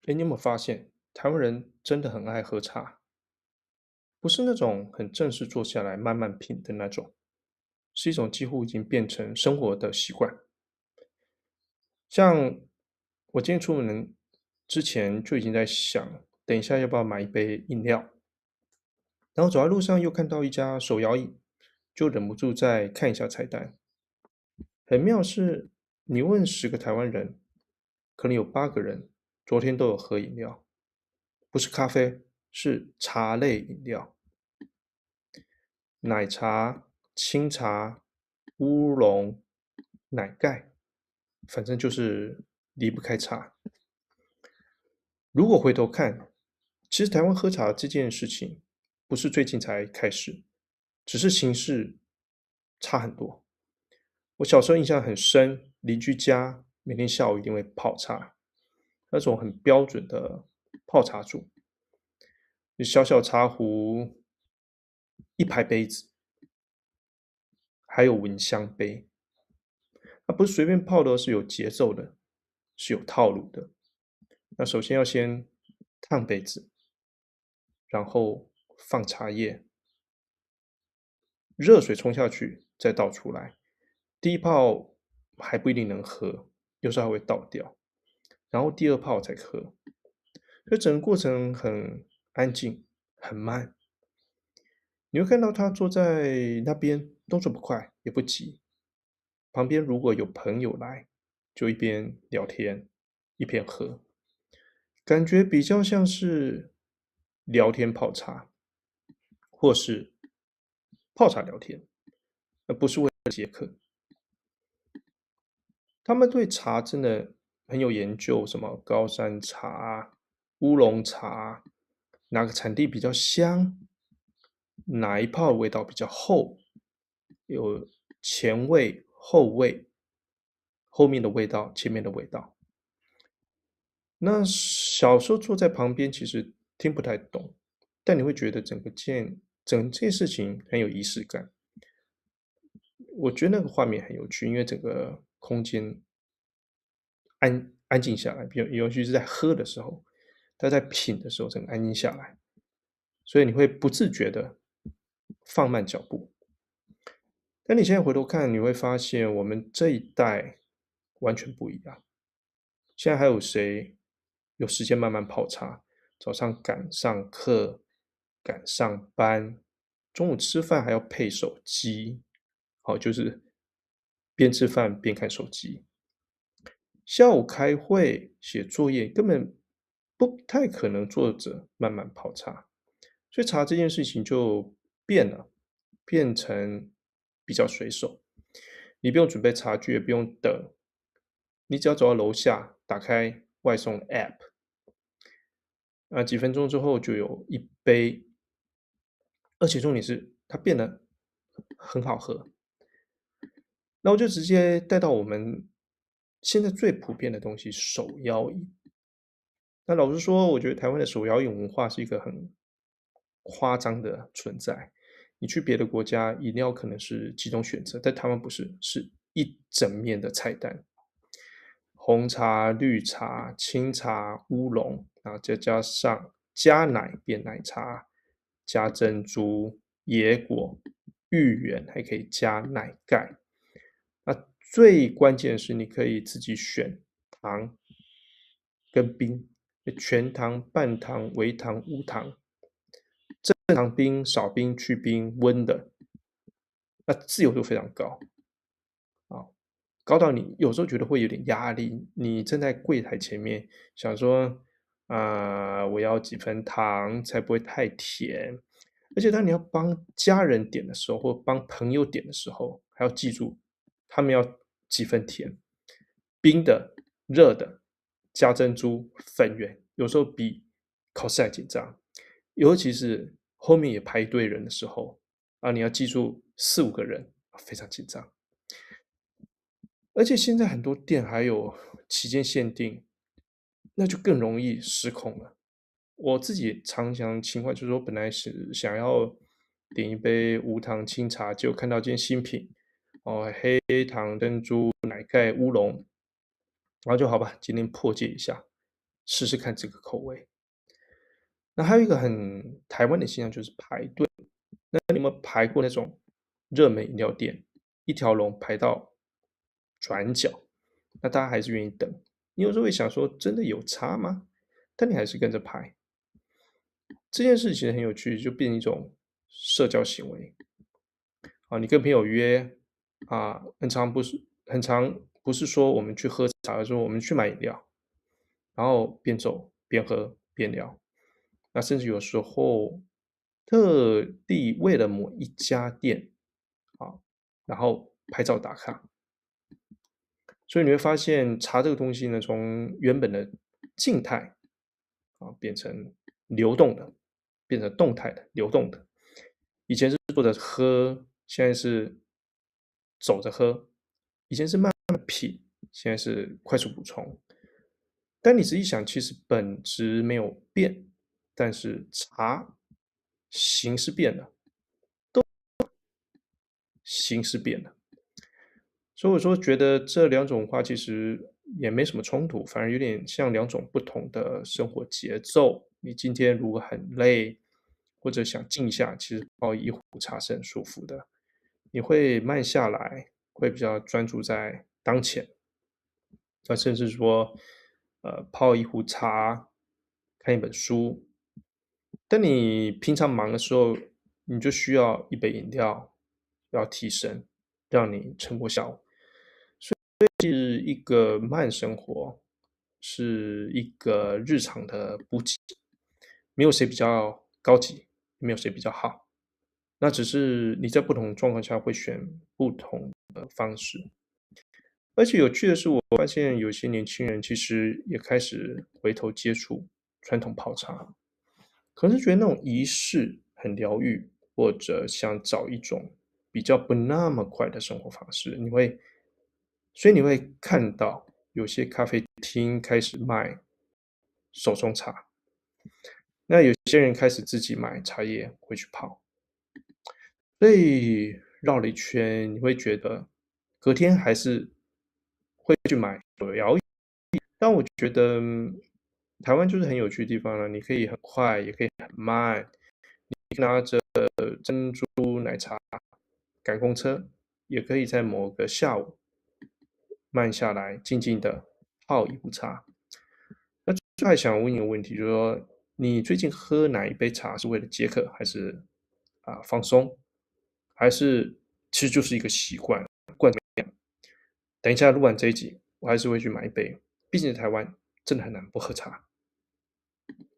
哎，你有没有发现，台湾人真的很爱喝茶，不是那种很正式坐下来慢慢品的那种，是一种几乎已经变成生活的习惯。像我今天出门之前就已经在想，等一下要不要买一杯饮料，然后走在路上又看到一家手摇饮，就忍不住再看一下菜单。很妙是，你问10个台湾人，可能有8个人昨天都有喝饮料，不是咖啡，是茶类饮料。奶茶、清茶、乌龙、奶盖，反正就是离不开茶。如果回头看，其实台湾喝茶这件事情不是最近才开始，只是形式差很多。我小时候印象很深，邻居家每天下午一定会泡茶，那种很标准的泡茶组，就小小茶壶，一排杯子，还有蚊香杯。它不是随便泡的哦，是有节奏的，是有套路的。那首先要先烫杯子，然后放茶叶，热水冲下去，再倒出来。第一泡还不一定能喝，有时候还会倒掉，然后第二泡才喝。所以整个过程很安静，很慢。你会看到他坐在那边，动作不快，也不急。旁边如果有朋友来，就一边聊天，一边喝。感觉比较像是聊天泡茶，或是泡茶聊天，而不是为了解渴。他们对茶真的很有研究，什么高山茶、乌龙茶，哪个产地比较香，哪一泡味道比较厚，有前味、后味，后面的味道，前面的味道。那小时候坐在旁边，其实听不太懂，但你会觉得整件事情很有仪式感。我觉得那个画面很有趣，因为整个空间安静下来，尤其是在喝的时候，他在品的时候，整个安静下来，所以你会不自觉的放慢脚步。但你现在回头看，你会发现我们这一代完全不一样。现在还有谁有时间慢慢泡茶？早上赶上课、赶上班，中午吃饭还要配手机，好，就是边吃饭边看手机。下午开会、写作业，根本不太可能坐着慢慢泡茶，所以茶这件事情就变了，变成比较随手。你不用准备茶具，也不用等，你只要走到楼下，打开外送 App，几分钟之后就有一杯，而且重点是它变得很好喝。那我就直接带到我们现在最普遍的东西——手摇饮。那老实说，我觉得台湾的手摇饮文化是一个很夸张的存在。你去别的国家，饮料可能是几种选择，但台湾不是，是一整面的菜单。红茶、绿茶、清茶、乌龙，然后再加上加奶变奶茶，加珍珠、椰果、芋圆，还可以加奶盖。那最关键的是，你可以自己选糖跟冰，全糖、半糖、微糖、无糖，正常冰、少冰、去冰、温的，那自由度非常高啊，高到你有时候觉得会有点压力。你站在柜台前面，想说我要几分糖才不会太甜。而且当你要帮家人点的时候，或帮朋友点的时候，还要记住他们要几分甜，冰的、热的，加珍珠、粉圆，有时候比考试还紧张。尤其是后面也排一堆人的时候，你要记住4、5个人，非常紧张。而且现在很多店还有期间限定，那就更容易失控了。我自己常常情况就是说，本来是想要点一杯无糖清茶，结果看到今天新品，黑糖珍珠奶盖乌龙，然后就好吧，今天破戒一下，试试看这个口味。那还有一个很台湾的现象就是排队，那你有没有排过那种热门饮料店，一条龙排到转角，那大家还是愿意等。你有时候会想说，真的有差吗？但你还是跟着排。这件事情很有趣，就变成一种社交行为啊。你跟朋友约啊，很常不是说我们去喝茶，而是说我们去买饮料，然后边走边喝边聊。那甚至有时候特地为了某一家店啊，然后拍照打卡。所以你会发现茶这个东西呢，从原本的静态啊变成流动的，变成动态的、流动的。以前是坐着喝，现在是走着喝；以前是慢慢品，现在是快速补充。但你仔细想，其实本质没有变，但是茶形式变了，形式变了。所以我说觉得这两种文化其实也没什么冲突，反而有点像两种不同的生活节奏。你今天如果很累，或者想静下，其实泡一壶茶是很舒服的。你会慢下来，会比较专注在当前。那甚至说，泡一壶茶，看一本书。但你平常忙的时候，你就需要一杯饮料，要提神，让你撑过下午。是一个慢生活，是一个日常的补给，没有谁比较高级，没有谁比较好，那只是你在不同状况下会选不同的方式。而且有趣的是，我发现有些年轻人其实也开始回头接触传统泡茶，可能是觉得那种仪式很疗愈，或者想找一种比较不那么快的生活方式。所以你会看到有些咖啡厅开始卖手冲茶，那有些人开始自己买茶叶回去泡。所以绕了一圈，你会觉得隔天还是会去买手摇饮。但我觉得台湾就是很有趣的地方了，你可以很快，也可以很慢。你拿着珍珠奶茶赶公车，也可以在某个下午慢下来，静静的泡一壶茶。那就还想问你一个问题，就是说你最近喝哪一杯茶是为了解渴，还是放松，还是其实就是一个习惯？等一下录完这一集，我还是会去买一杯，毕竟在台湾真的很难不喝茶。